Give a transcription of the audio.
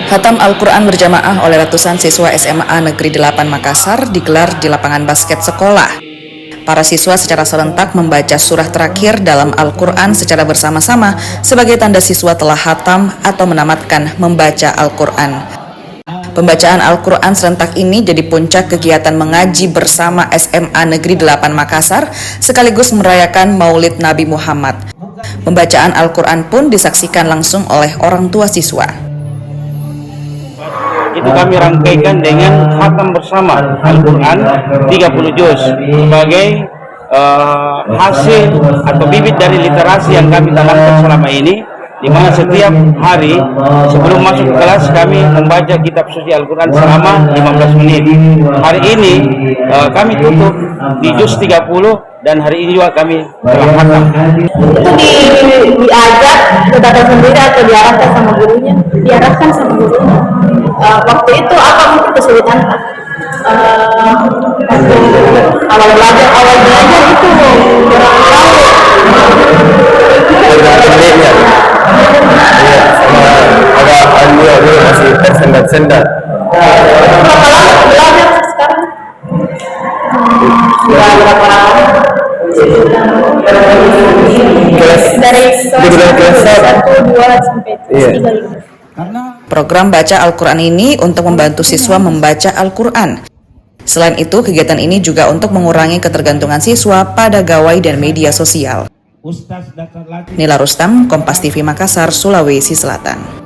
Khatam Al-Quran berjamaah oleh ratusan siswa SMA Negeri 8 Makassar digelar di lapangan basket sekolah. Para siswa secara serentak membaca surah terakhir dalam Al-Quran secara bersama-sama sebagai tanda siswa telah khatam atau menamatkan membaca Al-Quran. Pembacaan Al-Quran serentak ini jadi puncak kegiatan mengaji bersama SMA Negeri 8 Makassar sekaligus merayakan Maulid Nabi Muhammad. Pembacaan Al-Quran pun disaksikan langsung oleh orang tua siswa. Itu kami rangkaikan dengan khatam bersama Al-Quran 30 juz sebagai hasil atau bibit dari literasi yang kami tanamkan selama ini, di mana setiap hari sebelum masuk ke kelas kami membaca kitab suci Al-Quran selama 15 menit. Hari ini kami tutup di juz 30 dan hari ini juga kami telah khatam. Itu diajak datang sendiri atau diarahkan sama gurunya? Diarahkan sama gurunya. Waktu itu apa mungkin kesulitan Pak? Awal belajar itu kurang tahu. Pendeknya, iya, sama agak masih tersendat-sendat. Berapa lama belajar sekarang? Sudah berapa lama? Dari kelas 1, 2 sampai 3. Program Baca Al-Quran ini untuk membantu siswa membaca Al-Quran. Selain itu, kegiatan ini juga untuk mengurangi ketergantungan siswa pada gawai dan media sosial. Nila Rustam, Kompas TV Makassar, Sulawesi Selatan.